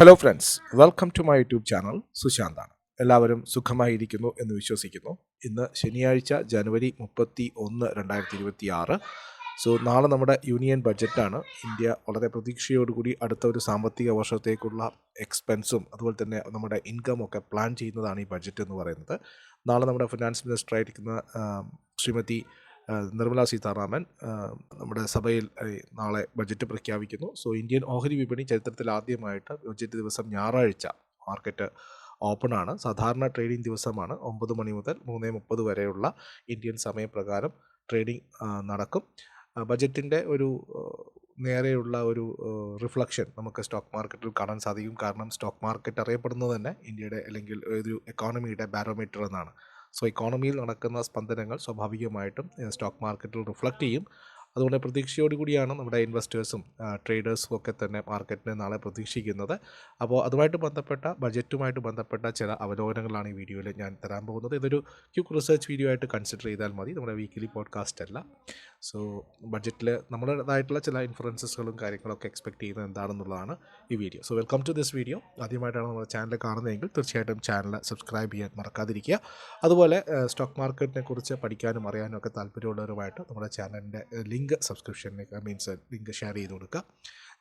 Hello friends, welcome to my YouTube channel. സുശാന്താണ്. എല്ലാവരും സുഖമായിരിക്കുന്നു എന്ന് വിശ്വസിക്കുന്നു. ഇന്ന് ശനിയാഴ്ച ജനുവരി 31, 2026. നാളെ നമ്മുടെ യൂണിയൻ ബഡ്ജറ്റാണ്. ഇന്ത്യ വളരെ പ്രതീക്ഷയോടുകൂടി അടുത്ത ഒരു സാമ്പത്തിക വർഷത്തേക്കുള്ള എക്സ്പെൻസും അതുപോലെ തന്നെ നമ്മുടെ ഇൻകം ഒക്കെ പ്ലാൻ ചെയ്യുന്നതാണ് ഈ ബഡ്ജറ്റ് എന്ന് പറയുന്നത്. നാളെ നമ്മുടെ ഫിനാൻസ് മിനിസ്റ്റർ ആയിരിക്കുന്ന ശ്രീമതി നിർമ്മല സീതാരാമൻ നമ്മുടെ സഭയിൽ നാളെ ബഡ്ജറ്റ് പ്രഖ്യാപിക്കുന്നു. ഇന്ത്യൻ ഓഹരി വിപണി ചരിത്രത്തിൽ ആദ്യമായിട്ട് ബഡ്ജറ്റ് ദിവസം ഞായറാഴ്ച മാർക്കറ്റ് ഓപ്പണാണ്. സാധാരണ ട്രേഡിംഗ് ദിവസമാണ്. 9 മണി മുതൽ 3:30 വരെയുള്ള ഇന്ത്യൻ സമയപ്രകാരം ട്രേഡിംഗ് നടക്കും. ബഡ്ജറ്റിൻ്റെ ഒരു നേരെയുള്ള ഒരു റിഫ്ലക്ഷൻ നമുക്ക് സ്റ്റോക്ക് മാർക്കറ്റിൽ കാണാൻ സാധിക്കും. കാരണം സ്റ്റോക്ക് മാർക്കറ്റ് അറിയപ്പെടുന്നത് തന്നെ ഇന്ത്യയുടെ അല്ലെങ്കിൽ ഒരു എക്കോണമിയുടെ ബാരോമീറ്റർ എന്നാണ്. ഇക്കോണമിയിൽ നടക്കുന്ന സ്പന്ദനങ്ങൾ സ്വാഭാവികമായിട്ടും സ്റ്റോക്ക് മാർക്കറ്റിൽ റിഫ്ലക്റ്റ് ചെയ്യും. അതുകൊണ്ട് പ്രതീക്ഷയോടുകൂടിയാണ് നമ്മുടെ ഇൻവെസ്റ്റേഴ്സും ട്രേഡേഴ്സും ഒക്കെ തന്നെ മാർക്കറ്റിനെ നാളെ പ്രതീക്ഷിക്കുന്നത്. അപ്പോൾ അതുമായിട്ട് ബന്ധപ്പെട്ട ബഡ്ജറ്റുമായിട്ട് ബന്ധപ്പെട്ട ചില അവലോകനങ്ങളാണ് ഈ വീഡിയോയിൽ ഞാൻ തരാൻ പോകുന്നത്. ഇതൊരു ക്വിക്ക് റിസർച്ച് വീഡിയോ ആയിട്ട് കൺസിഡർ ചെയ്താൽ മതി. നമ്മുടെ വീക്കിലി പോഡ്കാസ്റ്റ് അല്ല. ബഡ്ജറ്റിൽ നമ്മുടേതായിട്ടുള്ള ചില ഇൻഫ്ലുവൻസസുകളും കാര്യങ്ങളൊക്കെ എക്സ്പെക്ട് ചെയ്യുന്നത് എന്താണെന്നുള്ളതാണ് ഈ video. Welcome to this video. ആദ്യമായിട്ടാണ് നമ്മുടെ ചാനൽ കാണുന്നതെങ്കിൽ തീർച്ചയായിട്ടും ചാനൽ സബ്സ്ക്രൈബ് ചെയ്യാൻ മറക്കാതിരിക്കുക. അതുപോലെ സ്റ്റോക്ക് മാർക്കറ്റിനെ കുറിച്ച് പഠിക്കാനും അറിയാനും ഒക്കെ താല്പര്യമുള്ളവരുമായിട്ട് നമ്മുടെ ചാനലിൻ്റെ ലിങ്ക് ലിങ്ക് ഷെയർ ചെയ്ത് കൊടുക്കുക.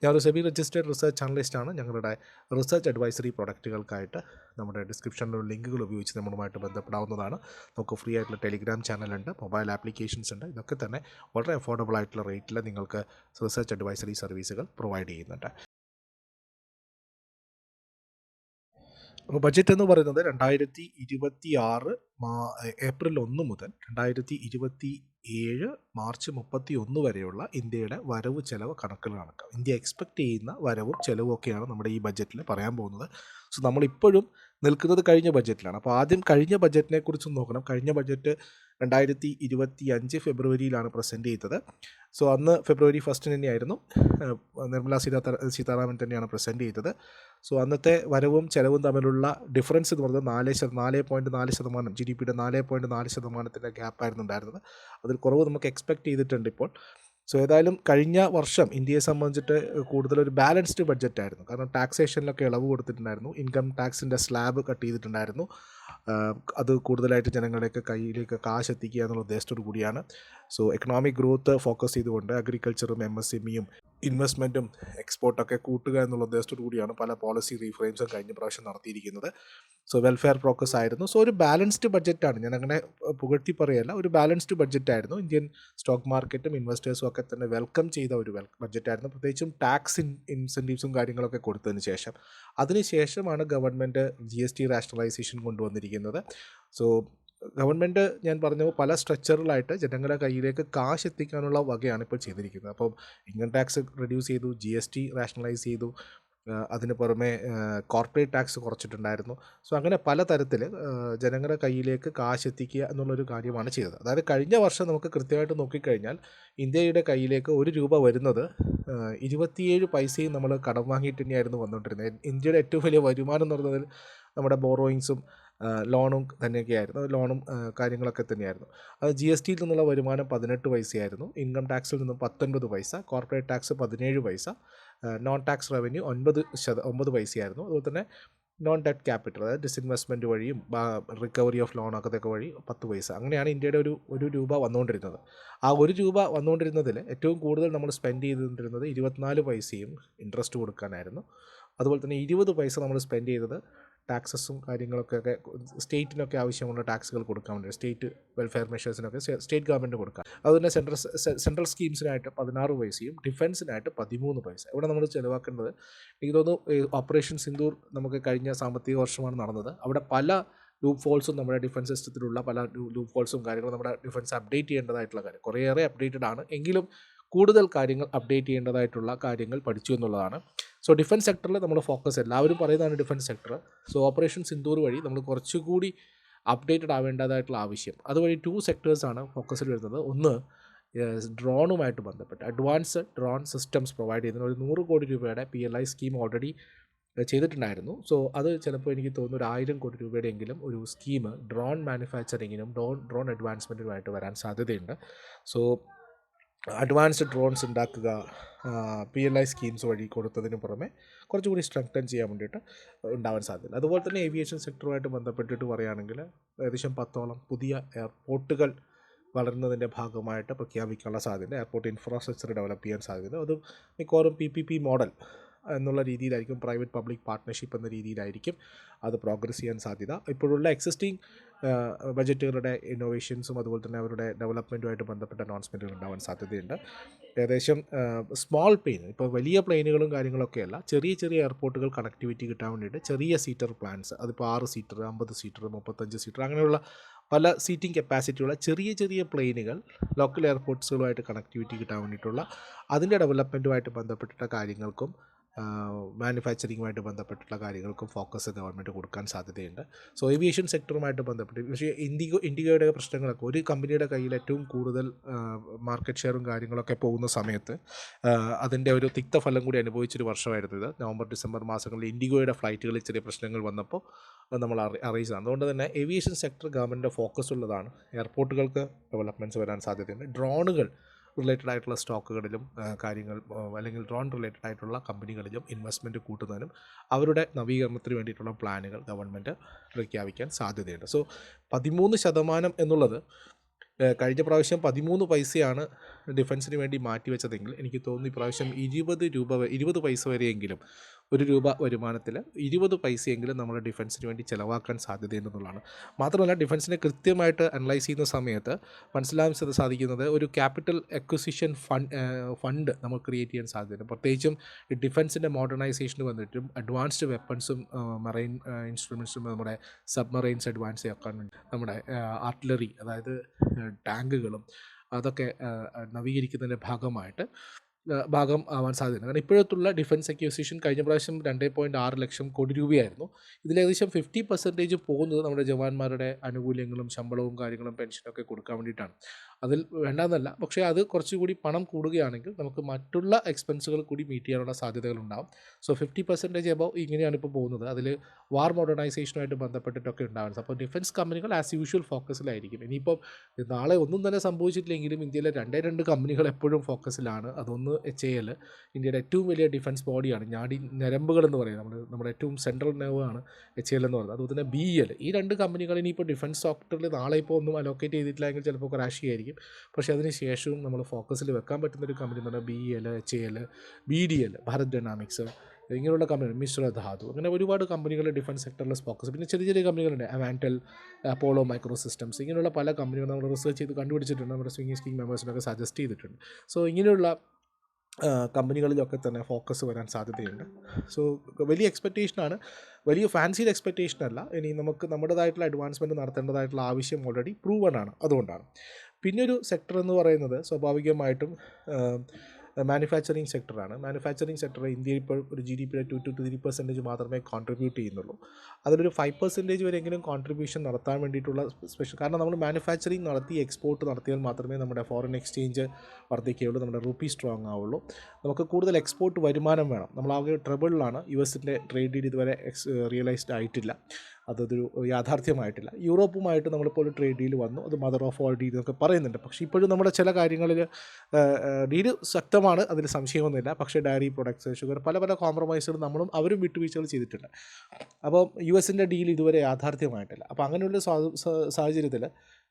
ഞാനൊരു സെബി രജിസ്റ്റേർഡ് റിസർച്ച് അനലിസ്റ്റാണ്. ഞങ്ങളുടെ റിസർച്ച് അഡ്വൈസറി പ്രൊഡക്റ്റുകൾക്കായിട്ട് നമ്മുടെ ഡിസ്ക്രിപ്ഷനിലുള്ള ലിങ്കുകൾ ഉപയോഗിച്ച് നമ്മളുമായിട്ട് ബന്ധപ്പെടാവുന്നതാണ്. നമുക്ക് ഫ്രീ ആയിട്ടുള്ള ടെലിഗ്രാം ചാനലുണ്ട്, മൊബൈൽ ആപ്ലിക്കേഷൻസ് ഉണ്ട്. ഇതൊക്കെ തന്നെ വളരെ അഫോർഡബിൾ ആയിട്ടുള്ള റേറ്റിൽ നിങ്ങൾക്ക് റിസർച്ച് അഡ്വൈസറി സർവീസുകൾ പ്രൊവൈഡ് ചെയ്യുന്നുണ്ട്. അപ്പോൾ ബഡ്ജറ്റ് എന്ന് പറയുന്നത് 2026 ഏപ്രിൽ 1 മുതൽ 2027 മാർച്ച് 31 വരെയുള്ള ഇന്ത്യയുടെ വരവ് ചെലവ് കണക്കുകളാണ്. ഇന്ത്യ എക്സ്പെക്റ്റ് ചെയ്യുന്ന വരവും ചെലവും ഒക്കെയാണ് നമ്മുടെ ഈ ബഡ്ജറ്റിൽ പറയാൻ പോകുന്നത്. നമ്മളിപ്പോഴും നിൽക്കുന്നത് കഴിഞ്ഞ ബഡ്ജറ്റിലാണ്. അപ്പോൾ ആദ്യം കഴിഞ്ഞ ബഡ്ജറ്റിനെ കുറിച്ച് നോക്കണം. കഴിഞ്ഞ ബഡ്ജറ്റ് 2025 ഫെബ്രുവരിയിലാണ് പ്രസൻറ്റ് ചെയ്തത്. അന്ന് ഫെബ്രുവരി 1 തന്നെയായിരുന്നു. നിർമ്മല സീതാരാമൻ തന്നെയാണ് പ്രസൻറ്റ് ചെയ്തത്. അന്നത്തെ വരവും ചെലവും തമ്മിലുള്ള ഡിഫറൻസ് എന്ന് പറയുന്നത് 4.4% GDP 4.4% ഗ്യാപ്പായിരുന്നു ഉണ്ടായിരുന്നത്. അതിൽ കുറവ് നമുക്ക് എക്സ്പെക്റ്റ് ചെയ്തിട്ടുണ്ട് ഇപ്പോൾ. ഏതായാലും കഴിഞ്ഞ വർഷം ഇന്ത്യയെ സംബന്ധിച്ചിട്ട് കൂടുതലൊരു ബാലൻസ്ഡ് ബഡ്ജറ്റായിരുന്നു. കാരണം ടാക്സേഷനിലൊക്കെ ഇളവ് കൊടുത്തിട്ടുണ്ടായിരുന്നു. ഇൻകം ടാക്സിൻ്റെ സ്ലാബ് കട്ട് ചെയ്തിട്ടുണ്ടായിരുന്നു. അത് കൂടുതലായിട്ട് ജനങ്ങളുടെയൊക്കെ കയ്യിലേക്ക് കാശ് എത്തിക്കുക എന്നുള്ള ഉദ്ദേശത്തോടു കൂടിയാണ്. എക്കണോമിക് ഗ്രോത്ത് ഫോക്കസ് ചെയ്തുകൊണ്ട് അഗ്രികൾച്ചറും MSMEയും ഇൻവെസ്റ്റ്മെൻറ്റും എക്സ്പോർട്ടൊക്കെ കൂട്ടുക എന്നുള്ള ഉദ്ദേശത്തോടു കൂടിയാണ് പല പോളിസി റീഫ്രെയിംസും കഴിഞ്ഞ പ്രാവശ്യം നടത്തിയിരിക്കുന്നത്. വെൽഫെയർ ഫോക്കസ് ആയിരുന്നു. ഒരു ബാലൻസ്ഡ് ബഡ്ജറ്റാണ്. ഞാനങ്ങനെ പുകഴ്ത്തി പറയല്ല, ഒരു ബാലൻസ്ഡ് ബഡ്ജറ്റായിരുന്നു. ഇന്ത്യൻ സ്റ്റോക്ക് മാർക്കറ്റും ഇൻവെസ്റ്റേഴ്സും ഒക്കെ തന്നെ വെൽക്കം ചെയ്ത ഒരു ബഡ്ജറ്റായിരുന്നു. പ്രത്യേകിച്ചും ടാക്സ് ഇൻസെൻറ്റീവ്സും കാര്യങ്ങളൊക്കെ കൊടുത്തതിന് ശേഷം. അതിനുശേഷമാണ് ഗവൺമെൻറ് GST റാഷണലൈസേഷൻ കൊണ്ടുവന്നിരിക്കുന്നത്. ഗവൺമെൻറ് ഞാൻ പറഞ്ഞ പല സ്ട്രക്ചറിലായിട്ട് ജനങ്ങളുടെ കയ്യിലേക്ക് കാശ് എത്തിക്കാനുള്ള വകയാണ് ഇപ്പോൾ ചെയ്തിരിക്കുന്നത്. അപ്പം ഇൻകം ടാക്സ് റെഡ്യൂസ് ചെയ്തു, GST റാഷണലൈസ് ചെയ്തു, അതിന് പുറമെ കോർപ്പറേറ്റ് ടാക്സ് കുറച്ചിട്ടുണ്ടായിരുന്നു. അങ്ങനെ പലതരത്തിൽ ജനങ്ങളുടെ കയ്യിലേക്ക് കാശ് എത്തിക്കുക എന്നുള്ളൊരു കാര്യമാണ് ചെയ്തത്. അതായത് കഴിഞ്ഞ വർഷം നമുക്ക് കൃത്യമായിട്ട് നോക്കിക്കഴിഞ്ഞാൽ ഇന്ത്യയുടെ കയ്യിലേക്ക് 1 രൂപ വരുന്നത് 27 പൈസയും നമ്മൾ കടം വാങ്ങിയിട്ട് തന്നെയായിരുന്നു വന്നുകൊണ്ടിരുന്നത്. ഇന്ത്യയുടെ ഏറ്റവും വലിയ വരുമാനം എന്ന് പറയുന്നത് നമ്മുടെ ബോറോയിങ്സും ലോണും തന്നെയൊക്കെയായിരുന്നു. ലോണും കാര്യങ്ങളൊക്കെ തന്നെയായിരുന്നു. അത് GSTയിൽ നിന്നുള്ള വരുമാനം 18 പൈസയായിരുന്നു. ഇൻകം ടാക്സിൽ നിന്നും 19 പൈസ, കോർപ്പറേറ്റ് ടാക്സ് 17 പൈസ, നോൺ ടാക്സ് റവന്യൂ 9 പൈസയായിരുന്നു. അതുപോലെ തന്നെ നോൺ ഡെറ്റ് ക്യാപിറ്റൽ, അതായത് ഡിസ്ഇൻവെസ്റ്റ്മെൻറ്റ് വഴിയും റിക്കവറി ഓഫ് ലോൺ അതൊക്കെ വഴി 10 പൈസ. അങ്ങനെയാണ് ഇന്ത്യയുടെ ഒരു രൂപ വന്നുകൊണ്ടിരുന്നത്. ആ 1 രൂപ വന്നുകൊണ്ടിരുന്നതിൽ ഏറ്റവും കൂടുതൽ നമ്മൾ സ്പെൻഡ് ചെയ്തുകൊണ്ടിരുന്നത് 24 പൈസയും ഇൻട്രസ്റ്റ് കൊടുക്കാനായിരുന്നു. അതുപോലെ തന്നെ 20 പൈസ നമ്മൾ സ്പെൻഡ് ചെയ്തത് ടാക്സസും കാര്യങ്ങളൊക്കെ സ്റ്റേറ്റിനൊക്കെ ആവശ്യമുള്ള ടാക്സുകൾ കൊടുക്കാൻ വേണ്ടി, സ്റ്റേറ്റ് വെൽഫെയർ മെഷേഴ്സിനൊക്കെ സ്റ്റേറ്റ് ഗവൺമെൻറ് കൊടുക്കാം. അതുപോലെ സെൻട്രൽ സ്കീംസിനായിട്ട് 16 പൈസയും ഡിഫൻസിനായിട്ട് 13 പൈസ. ഇവിടെ നമ്മൾ ചിലവാക്കേണ്ടത് എനിക്ക് തോന്നുന്നു ഓപ്പറേഷൻ സിന്ദൂർ നമുക്ക് കഴിഞ്ഞ സാമ്പത്തിക വർഷമാണ് നടന്നത്. അവിടെ പല ലൂപ്പ് ഫോൾസും നമ്മുടെ ഡിഫൻസ് സിസ്റ്റത്തിലുള്ള പല ലൂപ്പ് ഫോൾസും കാര്യങ്ങളും നമ്മുടെ ഡിഫൻസ് അപ്ഡേറ്റ് ചെയ്യേണ്ടതായിട്ടുള്ള കാര്യം. കുറേയേറെ അപ്ഡേറ്റഡ് ആണ്, എങ്കിലും കൂടുതൽ കാര്യങ്ങൾ അപ്ഡേറ്റ് ചെയ്യേണ്ടതായിട്ടുള്ള കാര്യങ്ങൾ പഠിച്ചു എന്നുള്ളതാണ്. ഡിഫൻസ് സെക്ടറിൽ നമ്മൾ ഫോക്കസ്, എല്ലാവരും പറയുന്നതാണ് ഡിഫൻസ് സെക്ടർ. ഓപ്പറേഷൻ സിന്ദൂർ വഴി നമ്മൾ കുറച്ചുകൂടി അപ്ഡേറ്റഡ് ആവേണ്ടതായിട്ടുള്ള ആവശ്യം. അതുവഴി 2 സെക്ടേഴ്സാണ് ഫോക്കസിൽ വരുന്നത്. ഒന്ന്, ഡ്രോണുമായിട്ട് ബന്ധപ്പെട്ട് അഡ്വാൻസ് ഡ്രോൺ സിസ്റ്റംസ് പ്രൊവൈഡ് ചെയ്യുന്ന ഒരു 100 കോടി രൂപയുടെ PLI സ്കീം ഓൾറെഡി ചെയ്തിട്ടുണ്ടായിരുന്നു. അത് ചിലപ്പോൾ എനിക്ക് തോന്നുന്നു 1000 കോടി രൂപയുടെ എങ്കിലും ഒരു സ്കീം ഡ്രോൺ മാനുഫാക്ചറിങ്ങിനും ഡ്രോൺ അഡ്വാൻസ്മെൻറ്റിനുമായിട്ട് വരാൻ സാധ്യതയുണ്ട്. അഡ്വാൻസ്ഡ് ഡ്രോൺസ് ഉണ്ടാക്കുക, PLI സ്കീംസ് വഴി കൊടുത്തതിന് പുറമെ കുറച്ചുകൂടി സ്ട്രെങ്തൻ ചെയ്യാൻ വേണ്ടിയിട്ട് ഉണ്ടാവാൻ സാധ്യത. അതുപോലെ തന്നെ ഏവിയേഷൻ സെക്ടറുമായിട്ട് ബന്ധപ്പെട്ടിട്ട് പറയുകയാണെങ്കിൽ ഏകദേശം 10ഓളം പുതിയ എയർപോർട്ടുകൾ വളരുന്നതിൻ്റെ ഭാഗമായിട്ട് പ്രഖ്യാപിക്കാനുള്ള സാധ്യത, എയർപോർട്ട് ഇൻഫ്രാസ്ട്രക്ചർ ഡെവലപ്പ് ചെയ്യാൻ സാധ്യത. അത് മിക്കവാറും PPP മോഡൽ എന്നുള്ള രീതിയിലായിരിക്കും, പ്രൈവറ്റ് പബ്ലിക് പാർട്ട്ണർഷിപ്പ് എന്ന രീതിയിലായിരിക്കും അത് പ്രോഗ്രസ് ചെയ്യാൻ സാധ്യത. ഇപ്പോഴുള്ള എക്സിസ്റ്റിംഗ് ബജറ്റുകളുടെ ഇന്നോവേഷൻസും അതുപോലെ തന്നെ അവരുടെ ഡെവലപ്മെൻറ്റുമായിട്ട് ബന്ധപ്പെട്ട അനൗൺസ്മെൻറ്റുകൾ ഉണ്ടാവാൻ സാധ്യതയുണ്ട്. ഏകദേശം സ്മോൾ പ്ലെയിൻ, ഇപ്പോൾ വലിയ പ്ലെയിനുകളും കാര്യങ്ങളൊക്കെയല്ല, ചെറിയ ചെറിയ എയർപോർട്ടുകൾ കണക്ടിവിറ്റി കിട്ടാൻ വേണ്ടിയിട്ട് ചെറിയ സീറ്റർ പ്ലാൻസ്, അതിപ്പോൾ 6 സീറ്റർ, 50 സീറ്റർ, 35 സീറ്റർ, അങ്ങനെയുള്ള പല സീറ്റിംഗ് കപ്പാസിറ്റിയുള്ള ചെറിയ ചെറിയ പ്ലെയിനുകൾ ലോക്കൽ എയർപോർട്ട്സുകളുമായിട്ട് കണക്ടിവിറ്റി കിട്ടാൻ വേണ്ടിയിട്ടുള്ള അതിൻ്റെ ഡെവലപ്മെൻറ്റുമായിട്ട് ബന്ധപ്പെട്ടിട്ട കാര്യങ്ങൾക്കും മാനുഫാക്ചറിങ്ങുമായിട്ട് ബന്ധപ്പെട്ടുള്ള കാര്യങ്ങൾക്കും ഫോക്കസ് ഗവൺമെൻറ് കൊടുക്കാൻ സാധ്യതയുണ്ട്. സോ ഏവിയേഷൻ സെക്ടറുമായിട്ട് ബന്ധപ്പെട്ട് പക്ഷേ ഇൻഡിഗോയുടെ പ്രശ്നങ്ങളൊക്കെ, ഒരു കമ്പനിയുടെ കയ്യിൽ ഏറ്റവും കൂടുതൽ മാർക്കറ്റ് ഷെയറും കാര്യങ്ങളൊക്കെ പോകുന്ന സമയത്ത് അതിൻ്റെ ഒരു തിക്തഫലം കൂടി അനുഭവിച്ചൊരു വർഷമായിരുന്നു ഇത്. നവംബർ ഡിസംബർ മാസങ്ങളിൽ ഇൻഡിഗോയുടെ ഫ്ലൈറ്റുകളിൽ ചെറിയ പ്രശ്നങ്ങൾ വന്നപ്പോൾ നമ്മൾ അറിയിച്ചതാണ്. അതുകൊണ്ട് തന്നെ ഏവിയേഷൻ സെക്ടർ ഗവൺമെൻറ്റിൻ്റെ ഫോക്കസ് ഉള്ളതാണ്. എയർപോർട്ടുകൾക്ക് ഡെവലപ്മെൻറ്റ്സ് വരാൻ സാധ്യതയുണ്ട്. ഡ്രോണുകൾ റിലേറ്റഡ് ആയിട്ടുള്ള സ്റ്റോക്കുകളിലും കാര്യങ്ങൾ, അല്ലെങ്കിൽ ഡ്രോൺ റിലേറ്റഡ് ആയിട്ടുള്ള കമ്പനികളിലും ഇൻവെസ്റ്റ്മെൻറ്റ് കൂട്ടുന്നതിനും അവരുടെ നവീകരണത്തിന് വേണ്ടിയിട്ടുള്ള പ്ലാനുകൾ ഗവൺമെൻറ് പ്രഖ്യാപിക്കാൻ സാധ്യതയുണ്ട്. സോ 13% എന്നുള്ളത് കഴിഞ്ഞ പ്രാവശ്യം 13 പൈസയാണ് ഡിഫൻസിന് വേണ്ടി മാറ്റിവെച്ചതെങ്കിൽ എനിക്ക് തോന്നുന്നു ഇപ്രാവശ്യം 20 പൈസ വരെയെങ്കിലും, ₹1 വരുമാനത്തിൽ 20 പൈസയെങ്കിലും നമ്മൾ ഡിഫൻസിന് വേണ്ടി ചിലവാക്കാൻ സാധ്യതയുണ്ടെന്നുള്ളതാണ്. മാത്രമല്ല ഡിഫൻസിനെ കൃത്യമായിട്ട് അനലൈസ് ചെയ്യുന്ന സമയത്ത് മനസ്സിലാക്കാൻ സാധിക്കുന്നത് ഒരു ക്യാപിറ്റൽ അക്വിസിഷൻ ഫണ്ട് നമുക്ക് ക്രിയേറ്റ് ചെയ്യാൻ സാധ്യതയുണ്ട്. പ്രത്യേകിച്ചും ഈ ഡിഫൻസിൻ്റെ മോഡേണൈസേഷന് വന്നിട്ടും അഡ്വാൻസ്ഡ് വെപ്പൺസും മറൈൻ ഇൻസ്ട്രുമെൻസും, നമ്മുടെ സബ്മറൈൻസ് അഡ്വാൻസ് ആക്കാൻ വേണ്ടി നമ്മുടെ ആർട്ടിലറി, അതായത് ടാങ്കുകളും അതൊക്കെ നവീകരിക്കുന്നതിൻ്റെ ഭാഗം ആവാൻ സാധ്യതയുണ്ട്. കാരണം ഇപ്പോഴത്തുള്ള ഡിഫൻസ് അക്വിസിഷൻ കഴിഞ്ഞ പ്രാവശ്യം 2.6 ലക്ഷം കോടി രൂപയായിരുന്നു. ഇതിലേകദേശം 50% പോകുന്നത് നമ്മുടെ ജവാന്മാരുടെ ആനുകൂല്യങ്ങളും ശമ്പളവും കാര്യങ്ങളും പെൻഷനൊക്കെ കൊടുക്കാൻ വേണ്ടിയിട്ടാണ്. അതിൽ വേണ്ടാന്നല്ല, പക്ഷേ അത് കുറച്ചുകൂടി പണം കൂടുകയാണെങ്കിൽ നമുക്ക് മറ്റുള്ള എക്സ്പെൻസുകൾ കൂടി മീറ്റ് ചെയ്യാനുള്ള സാധ്യതകളുണ്ടാകും. സോ 50% എബവ് ഇങ്ങനെയാണ് ഇപ്പോൾ പോകുന്നത്. അതിൽ വാർ മോഡേണൈസേഷനുമായിട്ട് ബന്ധപ്പെട്ടിട്ടൊക്കെ ഉണ്ടാകുന്നത്. അപ്പോൾ ഡിഫൻസ് കമ്പനികൾ ആസ് യൂഷ്വൽ ഫോക്കസിലായിരിക്കും. ഇനിയിപ്പോൾ നാളെ ഒന്നും തന്നെ സംഭവിച്ചിട്ടില്ലെങ്കിലും ഇന്ത്യയിലെ 2 കമ്പനികൾ എപ്പോഴും ഫോക്കസിലാണ്. അതൊന്ന് HAL, ഇന്ത്യയുടെ ഏറ്റവും വലിയ ഡിഫൻസ് ബോഡിയാണ്, ഞരമ്പുകൾ എന്ന് പറയുന്നത്, നമ്മുടെ ഏറ്റവും സെൻട്രൽ നെർവ് ആണ് HAL എന്ന് പറയുന്നത്. അതുപോലെ തന്നെ BEL. ഈ 2 കമ്പനികൾ ഇനിയിപ്പോൾ ഡിഫൻസ് സെക്ടറിൽ നാളെ ഇപ്പോൾ ഒന്നും അലോക്കേറ്റ് ചെയ്തിട്ടില്ലെങ്കിൽ ചിലപ്പോൾ ക്രാഷ് ചെയ്യായിരിക്കും. പക്ഷേ അതിന് ശേഷവും നമ്മൾ ഫോക്കസിൽ വെക്കാൻ പറ്റുന്നൊരു കമ്പനി എന്ന് പറഞ്ഞാൽ BEL, HAL, BDL, Bharat dynamics, ഇങ്ങനെയുള്ള കമ്പനികൾ, മിശ്ര ധാതു, അങ്ങനെ ഒരുപാട് കമ്പനികൾ ഡിഫൻസ് സെക്ടറിൽ ഫോക്കസ്. പിന്നെ ചെറിയ ചെറിയ കമ്പനികളുണ്ട്, അവാൻറ്റൽ, അപ്പോളോ മൈക്രോ സിസ്റ്റംസ്, ഇങ്ങനെയുള്ള പല കമ്പനികൾ നമ്മൾ റിസർച്ച് ചെയ്ത് കണ്ടുപിടിച്ചിട്ടുണ്ട്. നമ്മുടെ സ്കിങ് മെമ്പേഴ്സിനൊക്കെ സജസ്റ്റ് ചെയ്തിട്ടുണ്ട്. സോ ഇങ്ങനെയുള്ള കമ്പനികളിലൊക്കെ തന്നെ ഫോക്കസ് വരാൻ സാധ്യതയുണ്ട്. സോ വലിയ എക്സ്പെക്റ്റേഷനാണ്, വലിയ ഫാൻസിയുടെ എക്സ്പെക്റ്റേഷനല്ല. ഇനി നമുക്ക് നമ്മുടേതായിട്ടുള്ള അഡ്വാൻസ്മെൻറ്റ് നടത്തേണ്ടതായിട്ടുള്ള ആവശ്യം ഓൾറെഡി പ്രൂവൺ ആണ്. അതുകൊണ്ടാണ്. പിന്നൊരു സെക്ടർ എന്ന് പറയുന്നത് സ്വാഭാവികമായിട്ടും മാനുഫാക്ചറിങ് സെക്ടറാണ്. മാനുഫാക്ചറിങ് സെക്ടർ ഇന്ത്യയിൽ ഇപ്പോൾ ഒരു GDPയുടെ 2 to 3% മാത്രമേ കോൺട്രിബ്യൂട്ട് ചെയ്യുന്നുള്ളൂ. അതിലൊരു 5% വരെയെങ്കിലും കോൺട്രിബ്യൂഷൻ നടത്താൻ വേണ്ടിയിട്ടുള്ള സ്പെഷ്യൽ, കാരണം നമ്മൾ മാനുഫാക്ചറിങ് നടത്തി എക്സ്പോർട്ട് നടത്തിയാൽ മാത്രമേ നമ്മുടെ ഫോറിൻ എക്സ്ചേഞ്ച് വർദ്ധിക്കുകയുള്ളൂ, നമ്മുടെ റുപ്പി സ്ട്രോങ് ആവുള്ളൂ. നമുക്ക് കൂടുതൽ എക്സ്പോർട്ട് വരുമാനം വേണം. നമ്മളാകെ ട്രബിളിലാണ്. US-ൻ്റെ ട്രേഡ് ഡീൽ ഇതുവരെ റിയലൈസ്ഡ് ആയിട്ടില്ല, അതൊരു യാഥാർത്ഥ്യമായിട്ടില്ല. യൂറോപ്പുമായിട്ട് നമ്മളിപ്പോൾ ഒരു ട്രേഡ് ഡീൽ വന്നു, അത് മദർ ഓഫ് ഓൾ ഡീൽ എന്നൊക്കെ പറയുന്നുണ്ട്. പക്ഷേ ഇപ്പോഴും നമ്മുടെ ചില കാര്യങ്ങളിൽ ഡീല് ശക്തമാണ്, അതിൽ സംശയമൊന്നുമില്ല. പക്ഷേ ഡയറി പ്രൊഡക്ട്സ്, ഷുഗർ, പല പല കോംപ്രമൈസുകൾ നമ്മളും അവരും വിട്ടുവീഴ്ചകൾ ചെയ്തിട്ടുണ്ട്. അപ്പോൾ US-ൻ്റെ ഡീൽ ഇതുവരെ യാഥാർത്ഥ്യമായിട്ടില്ല. അപ്പോൾ അങ്ങനെയുള്ള സാഹചര്യത്തിൽ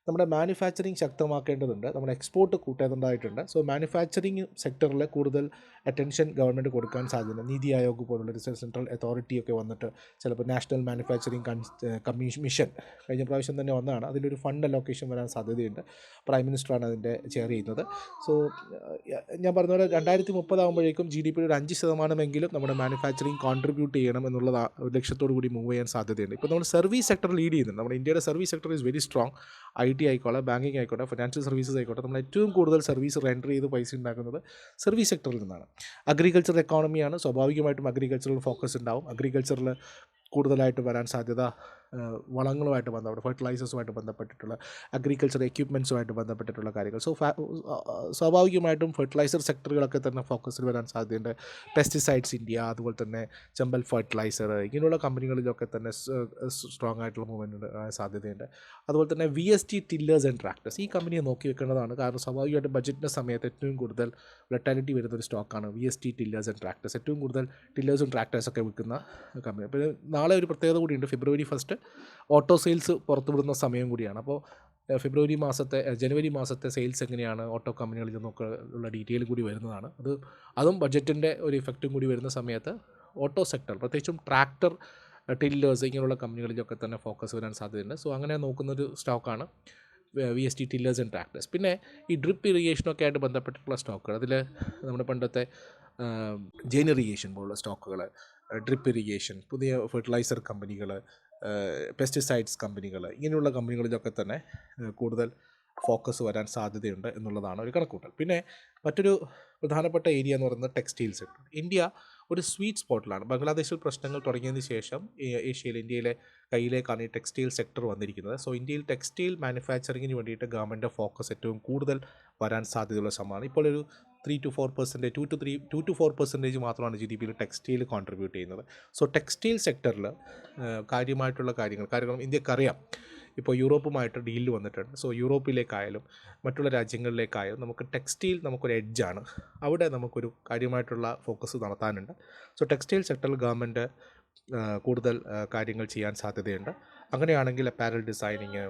നമ്മുടെ മാനുഫാക്ചറിങ് ശക്തമാക്കേണ്ടതുണ്ട്, നമ്മുടെ എക്സ്പോർട്ട് കൂട്ടേണ്ടതായിട്ടുണ്ട്. സോ മാനുഫാക്ചറിങ് സെക്ടറിൽ കൂടുതൽ അറ്റൻഷൻ ഗവൺമെൻറ് കൊടുക്കാൻ സാധ്യത. നീതി ആയോഗ് പോലുള്ള സെൻട്രൽ അതോറിറ്റിയൊക്കെ വന്നിട്ട് ചിലപ്പോൾ നാഷണൽ മാനുഫാക്ചറിങ് മിഷൻ കഴിഞ്ഞ പ്രാവശ്യം തന്നെ വന്നതാണ്. അതിലൊരു ഫണ്ട് അലോക്കേഷൻ വരാൻ സാധ്യതയുണ്ട്. പ്രൈം മിനിസ്റ്ററാണ് അതിൻ്റെ ചെയർ ചെയ്യുന്നത്. സോ ഞാൻ പറഞ്ഞ പോലെ 2030 ആകുമ്പോഴേക്കും GDPയുടെ ഒരു 5% നമ്മുടെ മാനുഫാക്ചറിങ് കോൺട്രിബ്യൂട്ട് ചെയ്യണം എന്നുള്ള ലക്ഷ്യത്തോടു കൂടി മൂവ് ചെയ്യാൻ സാധ്യതയുണ്ട്. ഇപ്പോൾ നമ്മൾ സർവീസ് സെക്ടർ ലീഡ് ചെയ്യുന്നുണ്ട്. നമ്മുടെ ഇന്ത്യയുടെ service sector is very strong. IT ആയിക്കോട്ടെ, ബാങ്കിങ് ആയിക്കോട്ടെ, ഫിനാൻഷ്യൽ സർവീസസ് ആയിക്കോട്ടെ, നമ്മൾ ഏറ്റവും കൂടുതൽ സർവീസ് റെൻഡർ ചെയ്ത് പൈസ ഉണ്ടാക്കുന്നത് സർവീസ് സെക്ടറിൽ നിന്നാണ്. അഗ്രികൾച്ചർ എക്കോണമിയാണ്, സ്വാഭാവികമായിട്ടും അഗ്രികൾച്ചറൽ ഫോക്കസ് ഉണ്ടാവും. അഗ്രികൾച്ചറിൽ കൂടുതലായിട്ട് വരാൻ സാധ്യത വളങ്ങളുമായിട്ട് ബന്ധപ്പെട്ട് ഫെർട്ടിലൈസേഴ്സുമായിട്ട് ബന്ധപ്പെട്ടിട്ടുള്ള അഗ്രികൾച്ചർ എക്യുപ്മെൻറ്റ്സുമായിട്ട് ബന്ധപ്പെട്ടിട്ടുള്ള കാര്യങ്ങൾ. സോ സ്വാഭാവികമായിട്ടും ഫെർട്ടിലൈസർ സെക്ടറുകളൊക്കെ തന്നെ ഫോക്കസിൽ വരാൻ സാധ്യതയുണ്ട്. പെസ്റ്റിസൈഡ്സ് ഇന്ത്യ, അതുപോലെ തന്നെ ചമ്പൽ ഫെർട്ടിലൈസർ, ഇങ്ങനെയുള്ള കമ്പനികളിലൊക്കെ തന്നെ സ്ട്രോങ് ആയിട്ടുള്ള മൂവ്മെൻറ്റ് സാധ്യതയുണ്ട്. അതുപോലെ തന്നെ VST ടില്ലേഴ്സ് ആൻഡ് ട്രാക്ടേഴ്സ്, ഈ കമ്പനിയെ നോക്കി വെക്കേണ്ടതാണ്. കാരണം സ്വാഭാവികമായിട്ടും ബജറ്റിൻ്റെ സമയത്ത് ഏറ്റവും കൂടുതൽ വൊളറ്റാലിറ്റി വരുന്നൊരു സ്റ്റോക്കാണ് VST ടില്ലേഴ്സ് ആൻഡ് ട്രാക്ടേഴ്സ്. ഏറ്റവും കൂടുതൽ ടില്ലേഴ്സും ട്രാക്ടേഴ്സൊക്കെ വിൽക്കുന്ന കമ്പനി. അപ്പോൾ നാളെ ഒരു പ്രത്യേകത കൂടിയുണ്ട്. ഫെബ്രുവരി 1 ഓട്ടോ സെയിൽസ് പുറത്തുവിടുന്ന സമയം കൂടിയാണ്. അപ്പോൾ ജനുവരി മാസത്തെ സെയിൽസ് എങ്ങനെയാണ് ഓട്ടോ കമ്പനികളിൽ നിന്നൊക്കെ ഉള്ള ഡീറ്റെയിൽ കൂടി വരുന്നതാണ്. അതും ബഡ്ജറ്റിൻ്റെ ഒരു ഇഫക്റ്റും കൂടി വരുന്ന സമയത്ത് ഓട്ടോ സെക്ടർ, പ്രത്യേകിച്ചും ട്രാക്ടർ, ടില്ലേഴ്സ്, ഇങ്ങനെയുള്ള കമ്പനികളിലൊക്കെ തന്നെ ഫോക്കസ് വരാൻ സാധ്യതയുണ്ട്. സോ അങ്ങനെ നോക്കുന്നൊരു സ്റ്റോക്കാണ് VST ടില്ലേഴ്സ് ആൻഡ് ട്രാക്ടേഴ്സ്. പിന്നെ ഈ ഡ്രിപ്പ് ഇറിഗേഷനൊക്കെ ആയിട്ട് ബന്ധപ്പെട്ടിട്ടുള്ള സ്റ്റോക്കുകൾ, അതിൽ നമ്മുടെ പണ്ടത്തെ ജെയിൻ ഇറിഗേഷൻ പോലുള്ള സ്റ്റോക്കുകൾ, ഡ്രിപ്പ് ഇറിഗേഷൻ, പുതിയ ഫെർട്ടിലൈസർ കമ്പനികൾ, പെസ്റ്റിസൈഡ്സ് കമ്പനികൾ, ഇങ്ങനെയുള്ള കമ്പനികളിലൊക്കെ തന്നെ കൂടുതൽ ഫോക്കസ് വരാൻ സാധ്യതയുണ്ട് എന്നുള്ളതാണ് ഒരു കണക്കൂട്ടൽ. പിന്നെ മറ്റൊരു പ്രധാനപ്പെട്ട ഏരിയ എന്ന് പറയുന്നത് ടെക്സ്റ്റൈൽ സെക്ടർ. ഇന്ത്യ ഒരു സ്വീറ്റ് സ്പോട്ടിലാണ്. ബംഗ്ലാദേശിൽ പ്രശ്നങ്ങൾ തുടങ്ങിയതിന് ശേഷം ഇന്ത്യയിലെ കയ്യിലേക്കാണ് ഈ ടെക്സ്റ്റൈൽ സെക്ടർ വന്നിരിക്കുന്നത്. സോ ഇന്ത്യയിൽ ടെക്സ്റ്റൈൽ മാനുഫാക്ചറിങ്ങിന് വേണ്ടിയിട്ട് ഗവൺമെൻറ് ഫോക്കസ് ഏറ്റവും കൂടുതൽ വരാൻ സാധ്യതയുള്ള സമയമാണ്. ഇപ്പോൾ ഒരു 2 to 4% മാത്രമാണ് GDP-യിൽ ടെക്സ്റ്റൈൽ കോൺട്രിബ്യൂട്ട് ചെയ്യുന്നത്. സോ ടെക്സ്റ്റൈൽ സെക്ടറിൽ കാര്യമായിട്ടുള്ള കാരണം ഇന്ത്യക്കറിയാം ഇപ്പോൾ യൂറോപ്പുമായിട്ട് ഡീലിൽ വന്നിട്ടുണ്ട്. സോ യൂറോപ്പിലേക്കായാലും മറ്റുള്ള രാജ്യങ്ങളിലേക്കായാലും നമുക്ക് ടെക്സ്റ്റൈൽ നമുക്കൊരു എഡ്ജാണ്. അവിടെ നമുക്കൊരു കാര്യമായിട്ടുള്ള ഫോക്കസ് നടത്താനുണ്ട്. സോ ടെക്സ്റ്റൈൽ സെക്ടറിൽ ഗവൺമെൻറ് കൂടുതൽ കാര്യങ്ങൾ ചെയ്യാൻ സാധ്യതയുണ്ട്. അങ്ങനെയാണെങ്കിൽ അപ്പാരൽ ഡിസൈനിങ്,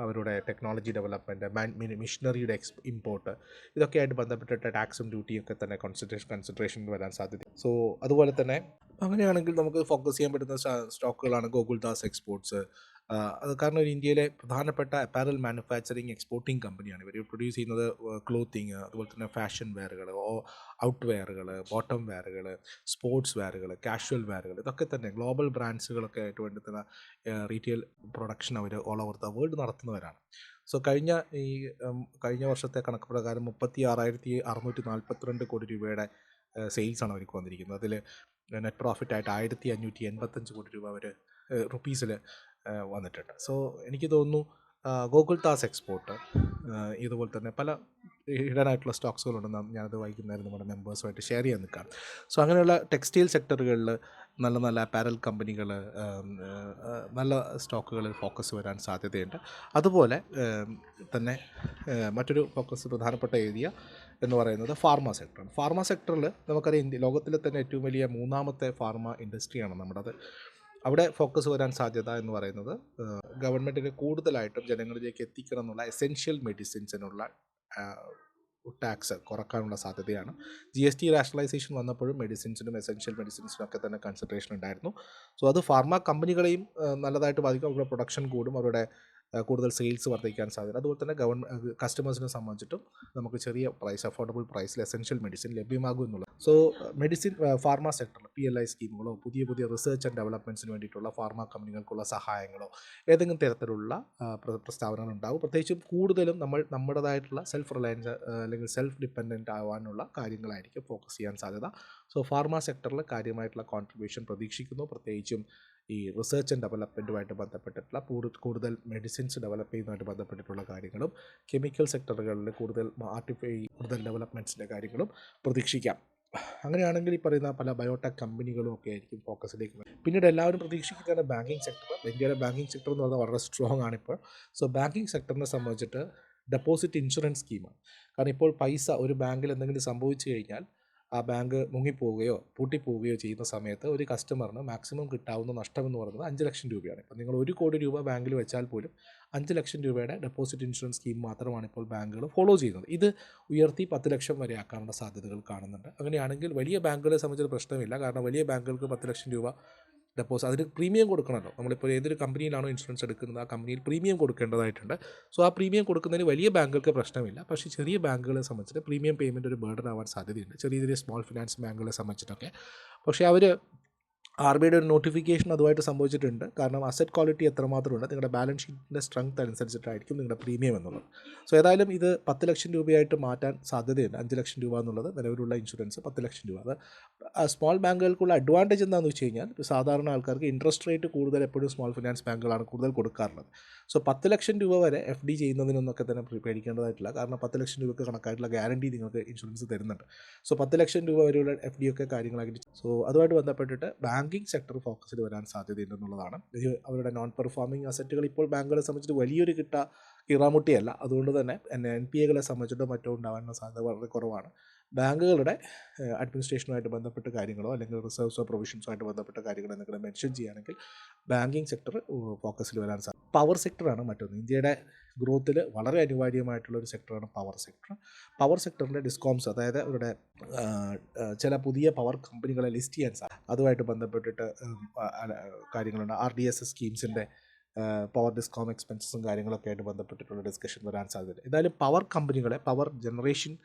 അവരുടെ ടെക്നോളജി ഡെവലപ്മെൻറ്റ്, മിഷനറിയുടെ ഇമ്പോർട്ട്, ഇതൊക്കെയായിട്ട് ബന്ധപ്പെട്ടിട്ട് ടാക്സും ഡ്യൂട്ടിയൊക്കെ തന്നെ കൺസിഡറേഷൻ വരാൻ സാധ്യത. സോ അതുപോലെ തന്നെ അങ്ങനെയാണെങ്കിൽ നമുക്ക് ഫോക്കസ് ചെയ്യാൻ പറ്റുന്ന സ്റ്റോക്കുകളാണ് ഗോകുൽദാസ് എക്സ്പോർട്സ്. അത് കാരണം ഒരു ഇന്ത്യയിലെ പ്രധാനപ്പെട്ട അപ്പാരൽ മാനുഫാക്ചറിങ് എക്സ്പോർട്ടിങ് കമ്പനിയാണ്. ഇവർ പ്രൊഡ്യൂസ് ചെയ്യുന്നത് ക്ലോത്തിങ്, അതുപോലെ തന്നെ ഫാഷൻ വെയറുകൾ, ഔട്ട് വെയറുകൾ, ബോട്ടം വെയറുകൾ, സ്പോർട്സ് വെയറുകൾ, കാഷ്വൽ വെയറുകൾ, ഇതൊക്കെ തന്നെ ഗ്ലോബൽ ബ്രാൻഡ്സുകളൊക്കെ ആയിട്ട് വേണ്ടുന്ന റീറ്റെയിൽ പ്രൊഡക്ഷൻ അവർ ഓൾ ഓവർ ദ വേൾഡ് നടത്തുന്നവരാണ്. സോ കഴിഞ്ഞ വർഷത്തെ കണക്ക് പ്രകാരം 36,642 കോടി രൂപയുടെ സെയിൽസാണ് അവർക്ക് വന്നിരിക്കുന്നത്. അതിൽ നെറ്റ് പ്രോഫിറ്റായിട്ട് 1,585 കോടി രൂപ അവർ റുപ്പീസിൽ വന്നിട്ടുണ്ട്. സോ എനിക്ക് തോന്നുന്നു ഗോകുൽദാസ് എക്സ്പോർട്ട്, ഇതുപോലെ തന്നെ പല ഹിഡനായിട്ടുള്ള സ്റ്റോക്സുകളുണ്ടെന്ന് ഞാനത് വൈകുന്നേരം നമ്മുടെ മെമ്പേഴ്സുമായിട്ട് ഷെയർ ചെയ്യാൻ നിൽക്കാം. സോ അങ്ങനെയുള്ള ടെക്സ്റ്റൈൽ സെക്ടറുകളിൽ നല്ല അപ്പാരൽ കമ്പനികൾ, നല്ല സ്റ്റോക്കുകളിൽ ഫോക്കസ് വരാൻ സാധ്യതയുണ്ട്. അതുപോലെ തന്നെ മറ്റൊരു പ്രധാനപ്പെട്ട ഏരിയ എന്ന് പറയുന്നത് ഫാർമ സെക്ടറാണ്. ഫാർമ സെക്ടറിൽ നമുക്കറിയാം ലോകത്തിലെ തന്നെ ഏറ്റവും വലിയ 3ാമത്തെ ഫാർമ ഇൻഡസ്ട്രിയാണ് നമ്മുടേത്. അവിടെ ഫോക്കസ് വരാൻ സാധ്യത എന്ന് പറയുന്നത് ഗവൺമെൻറ്റിന് കൂടുതലായിട്ടും ജനങ്ങളിലേക്ക് എത്തിക്കണം എന്നുള്ള എസെൻഷ്യൽ മെഡിസിൻസിനുള്ള ടാക്സ് കുറക്കാനുള്ള സാധ്യതയാണ്. GST റാഷണലൈസേഷൻ വന്നപ്പോഴും മെഡിസിൻസിനും എസെൻഷ്യൽ മെഡിസിൻസിനും ഒക്കെ തന്നെ കൺസിഡറേഷൻ ഉണ്ടായിരുന്നു. സോ അത് ഫാർമ കമ്പനികളെയും നല്ലതായിട്ട് ബാധിക്കും. അവരുടെ പ്രൊഡക്ഷൻ കൂടും, അവരുടെ കൂടുതൽ സെയിൽസ് വർദ്ധിക്കാൻ സാധ്യത. അതുപോലെ തന്നെ കസ്റ്റമേഴ്സിനെ സംബന്ധിച്ചിട്ടും നമുക്ക് ചെറിയ അഫോർഡബിൾ പ്രൈസിൽ എസെൻഷ്യൽ മെഡിസിൻ ലഭ്യമാകും എന്നുള്ളത്. സോ ഫാർമ സെക്ടറിൽ PLI സ്കീമുകളോ പുതിയ റിസർച്ച് ആൻഡ് ഡെവലപ്മെൻറ്റ്സിന് വേണ്ടിയിട്ടുള്ള ഫാർമ കമ്പനികൾക്കുള്ള സഹായങ്ങളോ ഏതെങ്കിലും തരത്തിലുള്ള പ്രസ്താവനകൾ ഉണ്ടാകും. പ്രത്യേകിച്ചും കൂടുതലും നമ്മുടേതായിട്ടുള്ള സെൽഫ് റിലയൻസ് അല്ലെങ്കിൽ സെൽഫ് ഡിപ്പെൻഡൻ്റ് ആവാനുള്ള കാര്യങ്ങളായിരിക്കും ഫോക്കസ് ചെയ്യാൻ സാധ്യത. സോ ഫാർമ സെക്ടറിൽ കാര്യമായിട്ടുള്ള കോൺട്രിബ്യൂഷൻ പ്രതീക്ഷിക്കുന്നു. പ്രത്യേകിച്ചും ഈ റിസർച്ച് ആൻഡ് ഡെവലപ്മെൻറ്റുമായിട്ട് ബന്ധപ്പെട്ടിട്ടുള്ള കൂടുതൽ മെഡിസിൻസ് ഡെവലപ്പ് ചെയ്യുന്നതുമായിട്ട് ബന്ധപ്പെട്ടിട്ടുള്ള കാര്യങ്ങളും, കെമിക്കൽ സെക്ടറുകളിൽ കൂടുതൽ ഡെവലപ്മെൻറ്റ്സിൻ്റെ കാര്യങ്ങളും പ്രതീക്ഷിക്കാം. അങ്ങനെയാണെങ്കിൽ ഈ പറയുന്ന പല ബയോടെക് കമ്പനികളും ഒക്കെ ആയിരിക്കും ഫോക്കസിലേക്ക് വരും. പിന്നീട് എല്ലാവരും പ്രതീക്ഷിക്കുന്നതാണ് ബാങ്കിങ് സെക്ടർ. ഇന്ത്യയുടെ ബാങ്കിങ് സെക്ടർ എന്ന് പറഞ്ഞാൽ വളരെ സ്ട്രോങ് ആണിപ്പോൾ. സോ ബാങ്കിങ് സെക്ടറിനെ സംബന്ധിച്ചിട്ട് ഡെപ്പോസിറ്റ് ഇൻഷുറൻസ് സ്കീമാണ്. കാരണം ഇപ്പോൾ ഒരു ബാങ്കിൽ എന്തെങ്കിലും സംഭവിച്ചു കഴിഞ്ഞാൽ ആ ബാങ്ക് മുങ്ങിപ്പോവുകയോ പൂട്ടിപ്പോവുകയോ ചെയ്യുന്ന സമയത്ത് ഒരു കസ്റ്റമറിന് മാക്സിമം കിട്ടാവുന്ന നഷ്ടമെന്ന് പറയുന്നത് 5 ലക്ഷം രൂപയാണ്. ഇപ്പോൾ നിങ്ങൾ 1 കോടി രൂപ ബാങ്കിൽ വെച്ചാൽ പോലും 5 ലക്ഷം രൂപയുടെ ഡെപ്പോസിറ്റ് ഇൻഷുറൻസ് സ്കീം മാത്രമാണ് ഇപ്പോൾ ബാങ്കുകൾ ഫോളോ ചെയ്യുന്നത്. ഇത് ഉയർത്തി 10 ലക്ഷം വരെ ആക്കാനുള്ള സാധ്യതകൾ കാണുന്നുണ്ട്. അങ്ങനെയാണെങ്കിൽ വലിയ ബാങ്കുകളെ സംബന്ധിച്ചൊരു പ്രശ്നമില്ല. കാരണം വലിയ ബാങ്കുകൾക്ക് 10 ലക്ഷം രൂപ ഡെപ്പോസിറ്റ്, അതിന് പ്രീമിയം കൊടുക്കണമല്ലോ. നമ്മളിപ്പോൾ ഏതൊരു കമ്പനിയിലാണോ ഇൻഷുറൻസ് എടുക്കുന്നത് ആ കമ്പനിയിൽ പ്രീമിയം കൊടുക്കേണ്ടതായിട്ടുണ്ട്. സോ ആ പ്രീമിയം കൊടുക്കുന്നതിന് വലിയ ബാങ്കുകൾക്ക് പ്രശ്നമില്ല. പക്ഷേ ചെറിയ ബാങ്കുകളെ സംബന്ധിച്ചിട്ട് പ്രീമിയം പേയ്മെൻറ്റ് ഒരു ബേർഡൻ ആവാൻ സാധ്യതയുണ്ട്, ചെറിയ സ്മോൾ ഫിനാൻസ് ബാങ്കുകളെ സംബന്ധിച്ചിട്ടൊക്കെ. പക്ഷേ അവർ RBIയുടെ ഒരു നോട്ടിഫിക്കേഷൻ അതുമായിട്ട് സംഭവിച്ചിട്ടുണ്ട്. കാരണം അസറ്റ് ക്വാളിറ്റി എത്രമാത്രമുണ്ട്, നിങ്ങളുടെ ബാലൻസ് ഷീറ്റിൻ്റെ സ്ട്രെങ്ത് അനുസരിച്ചിട്ടായിരിക്കും നിങ്ങളുടെ പ്രീമിയം എന്നുള്ളത്. സോ ഏതായാലും ഇത് 10 ലക്ഷം രൂപയായിട്ട് മാറ്റാൻ സാധ്യതയുണ്ട്. 5 ലക്ഷം രൂപ എന്നുള്ളത് നിലവിലുള്ള ഇൻഷുറൻസ് 10 ലക്ഷം രൂപ. അത് സ്മോൾ ബാങ്കുകൾക്കുള്ള അഡ്വാൻറ്റേജ് എന്താണെന്ന് വെച്ച് കഴിഞ്ഞാൽ, സാധാരണ ആൾക്കാർക്ക് ഇൻട്രസ്റ്റ് റേറ്റ് കൂടുതൽ എപ്പോഴും സ്മോൾ ഫിനാൻസ് ബാങ്കുകളാണ് കൂടുതൽ കൊടുക്കാറുള്ളത്. സോ 10 ലക്ഷം രൂപ വരെ FD ചെയ്യുന്നതിനൊന്നൊക്കെ തന്നെ പേടിക്കേണ്ടതായിട്ടില്ല. കാരണം 10 ലക്ഷം രൂപയ്ക്ക് കണക്കായിട്ടുള്ള ഗ്യാരണ്ടി നിങ്ങൾക്ക് ഇൻഷുറൻസ് തരുന്നുണ്ട്. സോ 10 ലക്ഷം രൂപ വരെയുള്ള FD ഒക്കെ കാര്യങ്ങളാക്കി. സോ അതുമായിട്ട് ബന്ധപ്പെട്ടിട്ട് ബാങ്കിങ് സെക്ടർ ഫോക്കസിൽ വരാൻ സാധ്യതയുണ്ടെന്നുള്ളതാണ്. അവരുടെ നോൺ പെർഫോമിംഗ് അസറ്റുകൾ ഇപ്പോൾ ബാങ്കുകളെ സംബന്ധിച്ച് വലിയൊരു കീറാമുട്ടിയല്ല. അതുകൊണ്ട് തന്നെ NPAകളെ സംബന്ധിച്ചിട്ടോ മറ്റോ ഉണ്ടാകാനുള്ള സാധ്യത വളരെ കുറവാണ്. ബാങ്കുകളുടെ അഡ്മിനിസ്ട്രേഷനുമായിട്ട് ബന്ധപ്പെട്ട കാര്യങ്ങളോ അല്ലെങ്കിൽ റിസർവ്സോ പ്രൊവിഷൻസുമായിട്ട് ബന്ധപ്പെട്ട കാര്യങ്ങളോ എന്തെങ്കിലും മെൻഷൻ ചെയ്യുകയാണെങ്കിൽ ബാങ്കിങ് സെക്ടർ ഫോക്കസിൽ വരാൻ സാധിക്കും. പവർ സെക്ടറാണ് മറ്റൊന്ന്. ഇന്ത്യയുടെ ഗ്രോത്തിൽ വളരെ അനിവാര്യമായിട്ടുള്ളൊരു സെക്ടറാണ് പവർ സെക്ടർ. പവർ സെക്ടറിൻ്റെ ഡിസ്കോംസ്, അതായത് അവരുടെ ചില പുതിയ പവർ കമ്പനികളെ ലിസ്റ്റ് ചെയ്യാൻ സാധിക്കും. അതുമായിട്ട് ബന്ധപ്പെട്ടിട്ട് കാര്യങ്ങളുണ്ട്. RDSS സ്കീംസിൻ്റെ പവർ ഡിസ്കോം എക്സ്പെൻസസും കാര്യങ്ങളൊക്കെ ആയിട്ട് ബന്ധപ്പെട്ടിട്ടുള്ള ഡിസ്കഷൻ വരാൻ സാധ്യത. എന്തായാലും പവർ കമ്പനികളെ, പവർ ജനറേഷൻ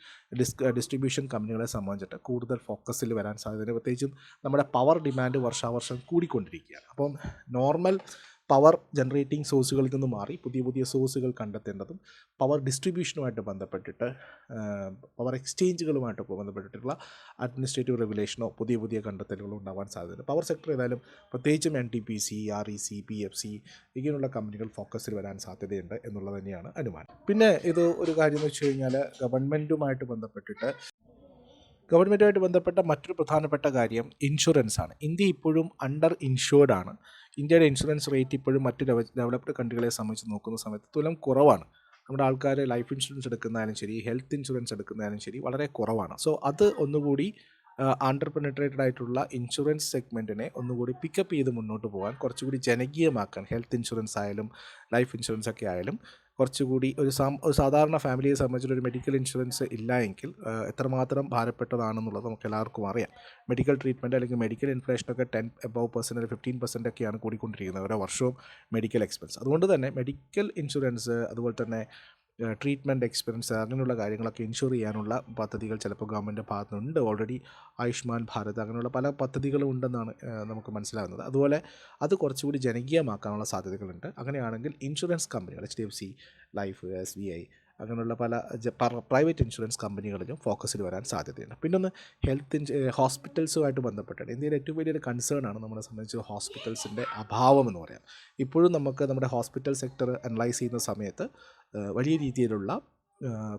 ഡിസ്ട്രിബ്യൂഷൻ കമ്പനികളെ സംബന്ധിച്ചിട്ട് കൂടുതൽ ഫോക്കസിൽ വരാൻ സാധ്യത. പ്രത്യേകിച്ചും നമ്മുടെ പവർ ഡിമാൻഡ് വർഷാവർഷം കൂടിക്കൊണ്ടിരിക്കുകയാണ്. അപ്പം നോർമൽ പവർ ജനറേറ്റിംഗ് സോഴ്സുകളിൽ നിന്ന് മാറി പുതിയ പുതിയ സോഴ്സുകൾ കണ്ടെത്തേണ്ടതും പവർ ഡിസ്ട്രിബ്യൂഷനുമായിട്ട് ബന്ധപ്പെട്ടിട്ട് പവർ എക്സ്ചേഞ്ചുകളുമായിട്ടൊക്കെ ബന്ധപ്പെട്ടിട്ടുള്ള അഡ്മിനിസ്ട്രേറ്റീവ് റെഗുലേഷനോ പുതിയ പുതിയ കണ്ടെത്തലുകളോ ഉണ്ടാവാൻ സാധ്യതയുണ്ട്. പവർ സെക്ടർ ഏതായാലും പ്രത്യേകിച്ചും NTPC, REC, PFC ഇങ്ങനെയുള്ള കമ്പനികൾ ഫോക്കസിൽ വരാൻ സാധ്യതയുണ്ട് എന്നുള്ളത് തന്നെയാണ് അനുമാനം. പിന്നെ ഇത് ഒരു കാര്യം എന്ന് വെച്ച് കഴിഞ്ഞാൽ ഗവൺമെൻറ്റുമായിട്ട് ബന്ധപ്പെട്ട മറ്റൊരു പ്രധാനപ്പെട്ട കാര്യം ഇൻഷുറൻസ് ആണ്. ഇന്ത്യ ഇപ്പോഴും അണ്ടർ ഇൻഷുർഡ് ആണ്. ഇന്ത്യയുടെ ഇൻഷുറൻസ് റേറ്റ് ഇപ്പോഴും മറ്റ് ഡെവലപ്ഡ് കൺട്രികളെ സംബന്ധിച്ച് നോക്കുന്ന സമയത്ത് തുലം കുറവാണ്. നമ്മുടെ ആൾക്കാർ ലൈഫ് ഇൻഷുറൻസ് എടുക്കുന്നതായാലും ശരി, ഹെൽത്ത് ഇൻഷുറൻസ് എടുക്കുന്നതായാലും ശരി, വളരെ കുറവാണ്. സോ അത് ഒന്നുകൂടി അണ്ടർ പെനിട്രേറ്റഡ് ആയിട്ടുള്ള ഇൻഷുറൻസ് സെഗ്മെൻറ്റിനെ ഒന്നുകൂടി പിക്കപ്പ് ചെയ്ത് മുന്നോട്ട് പോകാൻ, കുറച്ചുകൂടി ജനകീയമാക്കാൻ, ഹെൽത്ത് ഇൻഷുറൻസ് ആയാലും ലൈഫ് ഇൻഷുറൻസ് ഒക്കെ ആയാലും കുറച്ചുകൂടി ഒരു സാധാരണ ഫാമിലിയെ സംബന്ധിച്ചൊരു മെഡിക്കൽ ഇൻഷുറൻസ് ഇല്ല എങ്കിൽ എത്രമാത്രം ഭാരപ്പെട്ടതാണെന്നുള്ളത് നമുക്ക് എല്ലാവർക്കും അറിയാം. മെഡിക്കൽ ട്രീറ്റ്മെൻറ്റ് അല്ലെങ്കിൽ മെഡിക്കൽ ഇൻഫ്ലേഷനൊക്കെ 10% അല്ലെങ്കിൽ 15% ഒക്കെയാണ് കൂടിക്കൊണ്ടിരിക്കുന്നത് ഓരോ വർഷവും മെഡിക്കൽ എക്സ്പെൻസ്. അതുകൊണ്ട് തന്നെ മെഡിക്കൽ ഇൻഷുറൻസ്, അതുപോലെ തന്നെ ട്രീറ്റ്മെൻറ്റ് എക്സ്പെൻസ്, അങ്ങനെയുള്ള കാര്യങ്ങളൊക്കെ ഇൻഷുർ ചെയ്യാനുള്ള പദ്ധതികൾ ചിലപ്പോൾ ഗവൺമെൻറ് ഭാഗത്തുനിന്നുണ്ട്. ഓൾറെഡി ആയുഷ്മാൻ ഭാരത് അങ്ങനെയുള്ള പല പദ്ധതികളും ഉണ്ടെന്നാണ് നമുക്ക് മനസ്സിലാകുന്നത്. അതുപോലെ അത് കുറച്ചുകൂടി ജനകീയമാക്കാനുള്ള സാധ്യതകളുണ്ട്. അങ്ങനെയാണെങ്കിൽ ഇൻഷുറൻസ് കമ്പനികൾ HDFC ലൈഫ്, SBI അങ്ങനെയുള്ള പല പ്രൈവറ്റ് ഇൻഷുറൻസ് കമ്പനികളിലും ഫോക്കസിൽ വരാൻ സാധ്യതയുണ്ട്. പിന്നൊന്ന് ഹോസ്പിറ്റൽസുമായിട്ട് ബന്ധപ്പെട്ടാണ്. ഇന്ത്യയിലെ ഏറ്റവും വലിയൊരു കൺസേൺ ആണ് നമ്മളെ സംബന്ധിച്ച് ഹോസ്പിറ്റൽസിൻ്റെ അഭാവം എന്ന് പറയാം. ഇപ്പോഴും നമുക്ക് നമ്മുടെ ഹോസ്പിറ്റൽ സെക്ടർ അനലൈസ് ചെയ്യുന്ന സമയത്ത് വലിയ രീതിയിലുള്ള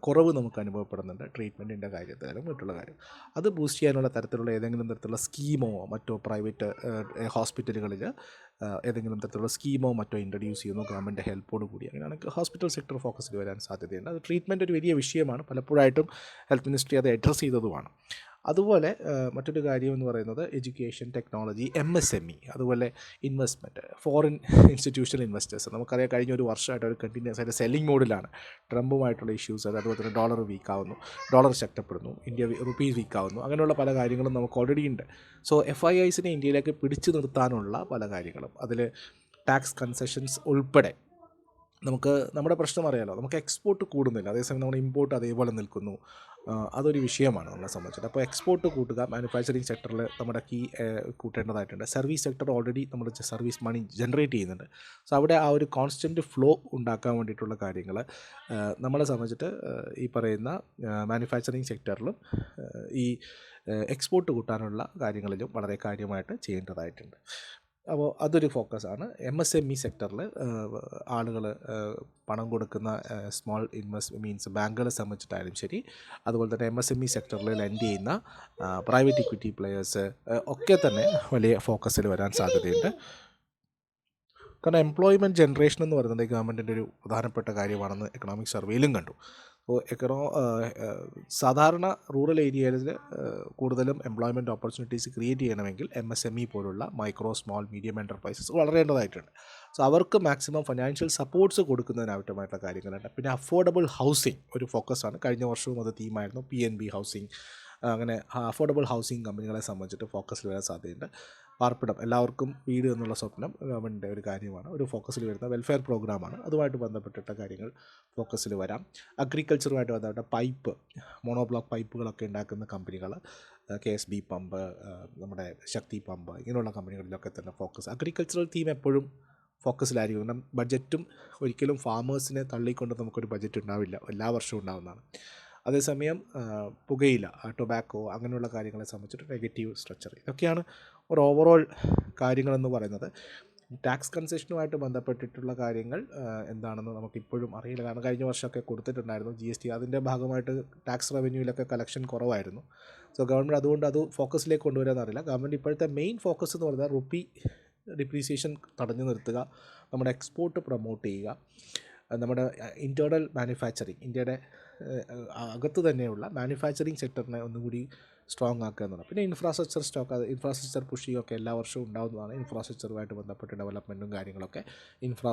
കുറവ് നമുക്ക് അനുഭവപ്പെടുന്നുണ്ട്. ട്രീറ്റ്മെൻറ്റിൻ്റെ കാര്യത്തിലും മറ്റുള്ള കാര്യം അത് ബൂസ്റ്റ് ചെയ്യാനുള്ള തരത്തിലുള്ള ഏതെങ്കിലും തരത്തിലുള്ള സ്കീമോ മറ്റോ പ്രൈവറ്റ് ഹോസ്പിറ്റലുകളിൽ ഏതെങ്കിലും തരത്തിലുള്ള സ്കീമോ മറ്റോ ഇൻട്രൊഡ്യൂസ് ചെയ്യുന്നു ഗവൺമെൻറ് ഹെൽപ്പോട് കൂടി. അങ്ങനെയാണെങ്കിൽ ഹോസ്പിറ്റൽ സെക്ടർ ഫോക്കസിൽ വരാൻ സാധ്യതയുണ്ട്. അത് ട്രീറ്റ്മെൻറ്റ് ഒരു വലിയ വിഷയമാണ്. പലപ്പോഴായിട്ടും ഹെൽത്ത് മിനിസ്ട്രി അത് അഡ്രസ്സ് ചെയ്തതുമാണ്. അതുപോലെ മറ്റൊരു കാര്യം എന്ന് പറയുന്നത് എഡ്യൂക്കേഷൻ, ടെക്നോളജി, MSME, അതുപോലെ ഇൻവെസ്റ്റ്മെൻറ്റ്, ഫോറിൻ ഇൻസ്റ്റിറ്റ്യൂഷണൽ ഇൻവെസ്റ്റേഴ്സ്. നമുക്കറിയാം കഴിഞ്ഞ ഒരു വർഷമായിട്ട് ഒരു കണ്ടിന്യൂസ് ആയിട്ട് സെല്ലിംഗ് മോഡിലാണ്. ട്രംപുമായിട്ടുള്ള ഇഷ്യൂസ്, അതുപോലെ തന്നെ ഡോളർ വീക്കാവുന്നു, ഡോളർ ശക്തപ്പെടുന്നു, റുപ്പീസ് വീക്കാവുന്നു, അങ്ങനെയുള്ള പല കാര്യങ്ങളും നമുക്ക് ഓൾറെഡി ഉണ്ട്. സോ FIIസിനെ ഇന്ത്യയിലേക്ക് പിടിച്ചു നിർത്താനുള്ള പല കാര്യങ്ങളും, അതിൽ ടാക്സ് കൺസെഷൻസ് ഉൾപ്പെടെ നമ്മുടെ പ്രശ്നം അറിയാലോ, നമുക്ക് എക്സ്പോർട്ട് കൂടുന്നില്ല, അതേസമയം നമ്മുടെ ഇമ്പോർട്ട് അതേപോലെ നിൽക്കുന്നു. അതൊരു വിഷയമാണ് നമ്മളെ സംബന്ധിച്ചിട്ട്. അപ്പോൾ എക്സ്പോർട്ട് കൂട്ടുക, മാനുഫാക്ചറിങ് സെക്ടറിൽ നമ്മുടെ കൂട്ടേണ്ടതായിട്ടുണ്ട്. സർവീസ് സെക്ടർ ഓൾറെഡി നമ്മൾ സർവീസ് മണി ജനറേറ്റ് ചെയ്യുന്നുണ്ട്. സോ അവിടെ ആ ഒരു കോൺസ്റ്റൻറ്റ് ഫ്ലോ ഉണ്ടാക്കാൻ വേണ്ടിയിട്ടുള്ള കാര്യങ്ങൾ നമ്മളെ സംബന്ധിച്ചിട്ട് ഈ പറയുന്ന മാനുഫാക്ചറിങ് സെക്ടറിലും ഈ എക്സ്പോർട്ട് കൂട്ടാനുള്ള കാര്യങ്ങളിലും വളരെ കാര്യമായിട്ട് ചെയ്യേണ്ടതായിട്ടുണ്ട്. അപ്പോൾ അതൊരു ഫോക്കസാണ്. MSME സെക്ടറിൽ ആളുകൾ പണം കൊടുക്കുന്ന സ്മോൾ മീൻസ് ബാങ്കുകളെ സംബന്ധിച്ചിട്ടായാലും ശരി, അതുപോലെ തന്നെ MSME സെക്ടറിൽ ലെൻഡ് ചെയ്യുന്ന പ്രൈവറ്റ് ഇക്വിറ്റി പ്ലെയേഴ്സ് ഒക്കെ തന്നെ വലിയ ഫോക്കസിൽ വരാൻ സാധ്യതയുണ്ട്. കാരണം എംപ്ലോയ്മെൻറ്റ് ജനറേഷൻ എന്ന് പറയുന്നത് ഗവൺമെൻറ്റിൻ്റെ ഒരു പ്രധാനപ്പെട്ട കാര്യമാണെന്ന് എക്കണോമിക് സർവേയിലും കണ്ടു. അപ്പോൾ സാധാരണ റൂറൽ ഏരിയയിൽ കൂടുതലും എംപ്ലോയ്മെൻറ്റ് ഓപ്പർച്യൂണിറ്റീസ് ക്രിയേറ്റ് ചെയ്യണമെങ്കിൽ MSME പോലുള്ള മൈക്രോ, സ്മോൾ, മീഡിയം എൻ്റർപ്രൈസസ് വളരേണ്ടതായിട്ടുണ്ട്. സോ അവർക്ക് മാക്സിമം ഫിനാൻഷ്യൽ സപ്പോർട്ട്സ് കൊടുക്കുന്നതിനാവശ്യമായിട്ടുള്ള കാര്യങ്ങളുണ്ട്. പിന്നെ അഫോർഡബിൾ ഹൗസിംഗ് ഒരു ഫോക്കസാണ്. കഴിഞ്ഞ വർഷവും അത് തീമായിരുന്നു. PNB ഹൗസിംഗ്, അങ്ങനെ അഫോർഡബിൾ ഹൗസിംഗ് കമ്പനികളെ സംബന്ധിച്ചിട്ട് ഫോക്കസിൽ വരാൻ സാധ്യതയുണ്ട്. പാർപ്പിടം, എല്ലാവർക്കും വീട് എന്നുള്ള സ്വപ്നം ഗവൺമെൻറ്റിൻ്റെ ഒരു കാര്യമാണ്. ഒരു ഫോക്കസിൽ വരുന്ന വെൽഫെയർ പ്രോഗ്രാമാണ്. അതുമായിട്ട് ബന്ധപ്പെട്ടിട്ട കാര്യങ്ങൾ ഫോക്കസിൽ വരാം. അഗ്രികൾച്ചറുമായിട്ട് ബന്ധപ്പെട്ട പൈപ്പ്, മോണോബ്ലോക്ക് പൈപ്പുകളൊക്കെ ഉണ്ടാക്കുന്ന കമ്പനികൾ, KSB പമ്പ്, നമ്മുടെ ശക്തി പമ്പ്, ഇങ്ങനെയുള്ള കമ്പനികളിലൊക്കെ തന്നെ ഫോക്കസ്. അഗ്രികൾച്ചറൽ തീം എപ്പോഴും ഫോക്കസിലായിരിക്കും. കാരണം ബഡ്ജറ്റും ഒരിക്കലും ഫാമേഴ്സിനെ തള്ളിക്കൊണ്ട് നമുക്കൊരു ബഡ്ജറ്റ് ഉണ്ടാവില്ല, എല്ലാ വർഷവും ഉണ്ടാകുന്നതാണ്. അതേസമയം പുകയില, ടൊബാക്കോ, അങ്ങനെയുള്ള കാര്യങ്ങളെ സംബന്ധിച്ചിട്ട് നെഗറ്റീവ് സ്ട്രക്ചർ, ഇതൊക്കെയാണ് ഒരു ഓവറോൾ കാര്യങ്ങളെന്ന് പറയുന്നത്. ടാക്സ് കൺസെഷനുമായിട്ട് ബന്ധപ്പെട്ടിട്ടുള്ള കാര്യങ്ങൾ എന്താണെന്ന് നമുക്കിപ്പോഴും അറിയില്ല. കാരണം കഴിഞ്ഞ വർഷമൊക്കെ കൊടുത്തിട്ടുണ്ടായിരുന്നു GST, അതിൻ്റെ ഭാഗമായിട്ട് ടാക്സ് റവന്യൂവിലൊക്കെ കളക്ഷൻ കുറവായിരുന്നു. സോ ഗവൺമെൻറ് അതുകൊണ്ട് അത് ഫോക്കസിലേക്ക് കൊണ്ടുവരാൻ അറിയില്ല. ഗവൺമെൻറ് ഇപ്പോഴത്തെ മെയിൻ ഫോക്കസ് എന്ന് പറഞ്ഞാൽ റുപ്പി ഡിപ്രീസിയേഷൻ തടഞ്ഞു നിർത്തുക, നമ്മുടെ എക്സ്പോർട്ട് പ്രൊമോട്ട് ചെയ്യുക, നമ്മുടെ ഇൻറ്റേർണൽ മാനുഫാക്ചറിങ്, ഇന്ത്യയുടെ അകത്ത് തന്നെയുള്ള മാനുഫാക്ചറിങ് സെക്ടറിനെ ഒന്നുകൂടി സ്ട്രോങ് ആക്കുക എന്നുള്ളത്. പിന്നെ ഇൻഫ്രാസ്ട്രക്ചർ പുഷിങ്ങൊക്കെ എല്ലാ വർഷവും ഉണ്ടാകുന്നതാണ്. ഇൻഫ്രാസ്ട്രക്ചറുമായിട്ട് ബന്ധപ്പെട്ട ഡെവലപ്മെൻറ്റും കാര്യങ്ങളൊക്കെ,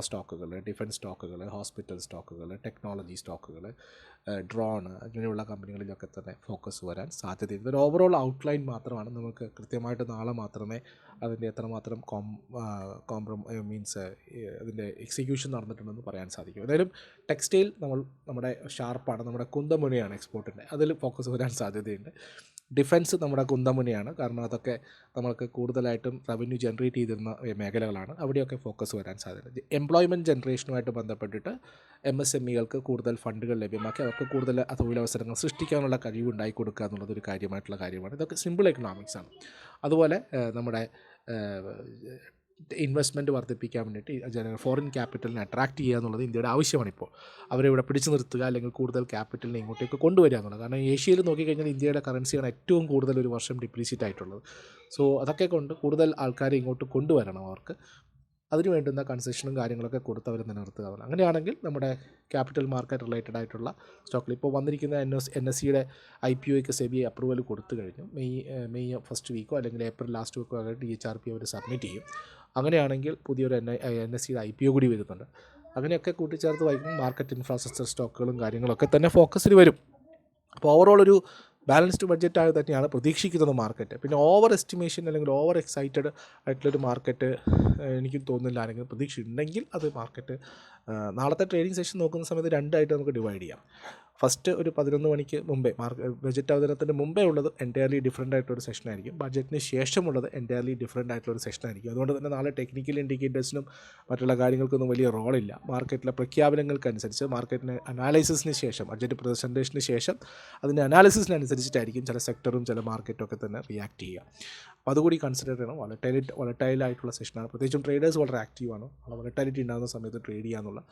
സ്റ്റോക്കുകൾ, ഡിഫൻസ് സ്റ്റോക്കുകൾ, ഹോസ്പിറ്റൽ സ്റ്റോക്കുകൾ, ടെക്നോളജി സ്റ്റോക്കുകൾ, ഡ്രോൺ, അങ്ങനെയുള്ള കമ്പനികളിലൊക്കെ തന്നെ ഫോക്കസ് വരാൻ സാധ്യതയുണ്ട്. ഒരു ഓവറോൾ ഔട്ട്ലൈൻ മാത്രമാണ്. നമുക്ക് കൃത്യമായിട്ട് നാളെ മാത്രമേ അതിൻ്റെ എത്രമാത്രം അതിൻ്റെ എക്സിക്യൂഷൻ നടന്നിട്ടുണ്ടെന്ന് പറയാൻ സാധിക്കും. എന്തായാലും ടെക്സ്റ്റൈൽ നമ്മുടെ ഷാർപ്പാണ്, നമ്മുടെ കുന്തമുനയാണ് എക്സ്പോർട്ടിൻ്റെ, അതിൽ ഫോക്കസ് വരാൻ സാധ്യതയുണ്ട്. ഡിഫൻസ് നമ്മുടെ കുന്തമുനയാണ്, കാരണം അതൊക്കെ നമ്മൾക്ക് കൂടുതലായിട്ടും റവന്യൂ ജനറേറ്റ് ചെയ്തിരുന്ന മേഖലകളാണ്, അവിടെയൊക്കെ ഫോക്കസ് വരാൻ സാധ്യത. എംപ്ലോയ്മെൻറ്റ് ജനറേഷനുമായിട്ട് ബന്ധപ്പെട്ടിട്ട് MSMEകൾക്ക് കൂടുതൽ ഫണ്ടുകൾ ലഭ്യമാക്കി അവർക്ക് കൂടുതൽ തൊഴിലവസരങ്ങൾ സൃഷ്ടിക്കാനുള്ള കഴിവുണ്ടായി കൊടുക്കുക എന്നുള്ളതൊരു കാര്യമായിട്ടുള്ള കാര്യമാണ്. ഇതൊക്കെ സിമ്പിൾ എക്കണോമിക്സാണ്. അതുപോലെ നമ്മുടെ ഇൻവെസ്റ്റ്മെൻറ്റ് വർദ്ധിപ്പിക്കാൻ വേണ്ടിയിട്ട് ഫോറിൻ ക്യാപിറ്റലിനെ അട്രാക്റ്റ് ചെയ്യുക എന്നുള്ളത് ഇന്ത്യയുടെ ആവശ്യമാണിപ്പോൾ. അവരെ ഇവിടെ പിടിച്ചു നിർത്തുക, അല്ലെങ്കിൽ കൂടുതൽ ക്യാപിറ്റലിനെ ഇങ്ങോട്ടേക്ക് കൊണ്ടുവരിക എന്നുള്ളത്. കാരണം ഏഷ്യയിൽ നോക്കിക്കഴിഞ്ഞാൽ ഇന്ത്യയുടെ കറൻസിയാണ് ഏറ്റവും കൂടുതൽ ഒരു വർഷം ഡിപ്രീസിയേറ്റ് ആയിട്ടുള്ളത്. സോ അതൊക്കെ കൊണ്ട് കൂടുതൽ ആൾക്കാരെ ഇങ്ങോട്ട് കൊണ്ടുവരണം. അവർക്ക് അതിന് വേണ്ടുന്ന കൺസെഷനും കാര്യങ്ങളൊക്കെ കൊടുത്ത് അവർ നിലനിർത്തുക. അങ്ങനെയാണെങ്കിൽ നമ്മുടെ ക്യാപിറ്റൽ മാർക്കറ്റ് റിലേറ്റഡ് ആയിട്ടുള്ള സ്റ്റോക്കിൽ ഇപ്പോൾ വന്നിരിക്കുന്ന NSEയുടെ IPOയ്ക്ക് SEBI അപ്രൂവൽ കൊടുത്തു കഴിഞ്ഞു. മെയ് ഫസ്റ്റ് വീക്കോ അല്ലെങ്കിൽ ഏപ്രിൽ ലാസ്റ്റ് വീക്കോ ആയിട്ട് DHRP അവർ സബ്മിറ്റ് ചെയ്യും. അങ്ങനെയാണെങ്കിൽ പുതിയൊരു NSEയുടെ IPO കൂടി വരുന്നുണ്ട്. അങ്ങനെയൊക്കെ കൂട്ടിച്ചേർത്ത് വായിക്കുമ്പോൾ മാർക്കറ്റ് ഇൻഫ്രാസ്ട്രക്ചർ സ്റ്റോക്കുകളും കാര്യങ്ങളൊക്കെ തന്നെ ഫോക്കസിൽ വരും. അപ്പോൾ ഓവറോൾ ഒരു ബാലൻസ്ഡ് ബഡ്ജറ്റായി തന്നെയാണ് പ്രതീക്ഷിക്കുന്നത് മാർക്കറ്റ്. പിന്നെ ഓവർ എസ്റ്റിമേഷൻ അല്ലെങ്കിൽ ഓവർ എക്സൈറ്റഡ് ആയിട്ടുള്ളൊരു മാർക്കറ്റ് എനിക്ക് തോന്നുന്നില്ല. ആരെങ്കിലും പ്രതീക്ഷ ഉണ്ടെങ്കിൽ അത് മാർക്കറ്റ് നാളത്തെ ട്രേഡിംഗ് സെഷൻ നോക്കുന്ന സമയത്ത് രണ്ടായിട്ട് നമുക്ക് ഡിവൈഡ് ചെയ്യാം. ഫസ്റ്റ് ഒരു 11 മണിക്ക് മുമ്പേ ബഡ്ജറ്റ് അവതരണത്തിന് മുമ്പേ ഉള്ളത് എൻറ്റയർലി ഡിഫറൻ്റ് ആയിട്ടൊരു സെഷനായിരിക്കും. ബഡ്ജറ്റിന് ശേഷമുള്ളത് എൻറ്റയർലി ഡിഫറൻ്റ് ആയിട്ടുള്ളൊരു സെഷനായിരിക്കും. അതുകൊണ്ട് തന്നെ നാളെ ടെക്നിക്കൽ ഇൻഡിക്കേറ്റേഴ്സിനും മറ്റുള്ള കാര്യങ്ങൾക്കൊന്നും വലിയ റോളില്ല. മാർക്കറ്റിലെ പ്രഖ്യാപനങ്ങൾക്കനുസരിച്ച്, മാർക്കറ്റിന് അനാലിസിസിന് ശേഷം, ബഡ്ജറ്റ് പ്രസൻറ്റേഷന് ശേഷം അതിൻ്റെ അനാലിസിസിനനുസരിച്ചിട്ടായിരിക്കും ചില സെക്ടറും ചില മാർക്കറ്റും ഒക്കെ തന്നെ റിയാക്ട് ചെയ്യുക. അപ്പോൾ അതുകൂടി കൺസിഡർ ചെയ്യണം. വളറ്റൈലായിട്ടുള്ള സെഷനാണ്. പ്രത്യേകിച്ചും ട്രേഡേഴ്സ് വളരെ ആക്റ്റീവാണ്. വളറ്റാലിറ്റി ഉണ്ടാകുന്ന സമയത്ത് ട്രേഡ് ചെയ്യാന്നുള്ള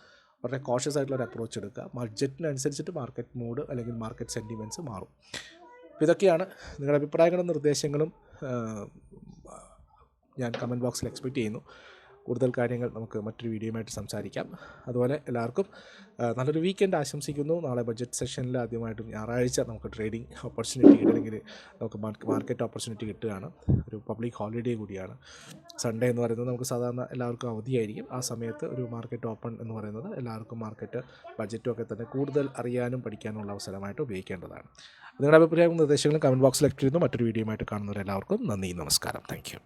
വളരെ കോഷ്യസ് ആയിട്ടുള്ളൊരു അപ്രോച്ച് എടുക്കുക. ബഡ്ജറ്റിനനുസരിച്ചിട്ട് മാർക്കറ്റ് മൂഡ് അല്ലെങ്കിൽ മാർക്കറ്റ് സെൻറ്റിമെൻറ്റ്സ് മാറും. അപ്പോൾ ഇതൊക്കെയാണ് നിങ്ങളുടെ അഭിപ്രായങ്ങളും നിർദ്ദേശങ്ങളും ഞാൻ കമൻറ്റ് ബോക്സിൽ എക്സ്പെക്റ്റ് ചെയ്യുന്നു. കൂടുതൽ കാര്യങ്ങൾ നമുക്ക് മറ്റൊരു വീഡിയോയുമായിട്ട് സംസാരിക്കാം. അതുപോലെ എല്ലാവർക്കും നല്ലൊരു വീക്കെൻഡ് ആശംസിക്കുന്നു. നാളെ ബഡ്ജറ്റ് സെഷനിൽ ആദ്യമായിട്ടും ഞായറാഴ്ച നമുക്ക് ട്രേഡിംഗ് ഓപ്പർച്യൂണിറ്റി കിട്ടണമെങ്കിൽ നമുക്ക് മാർക്കറ്റ് ഓപ്പർച്യൂണിറ്റി കിട്ടുകയാണ്. ഒരു പബ്ലിക് ഹോളിഡേ കൂടിയാണ്. സൺഡേ എന്ന് പറയുന്നത് നമുക്ക് സാധാരണ എല്ലാവർക്കും അവധിയായിരിക്കും. ആ സമയത്ത് ഒരു മാർക്കറ്റ് ഓപ്പൺ എന്ന് പറയുന്നത് എല്ലാവർക്കും മാർക്കറ്റ് ബഡ്ജറ്റും ഒക്കെ തന്നെ കൂടുതൽ അറിയാനും പഠിക്കാനുള്ള അവസരമായിട്ട് ഉപയോഗിക്കേണ്ടതാണ്. നിങ്ങളുടെ അഭിപ്രായവും നിർദ്ദേശങ്ങളും കമൻറ്റ് ബോക്സിൽ എക്സ്പെക്റ്റ് ചെയ്യുന്നു. മറ്റൊരു വീഡിയോയുമായിട്ട് കാണുന്നവരെല്ലാവർക്കും നന്ദി, നമസ്കാരം. Thank you.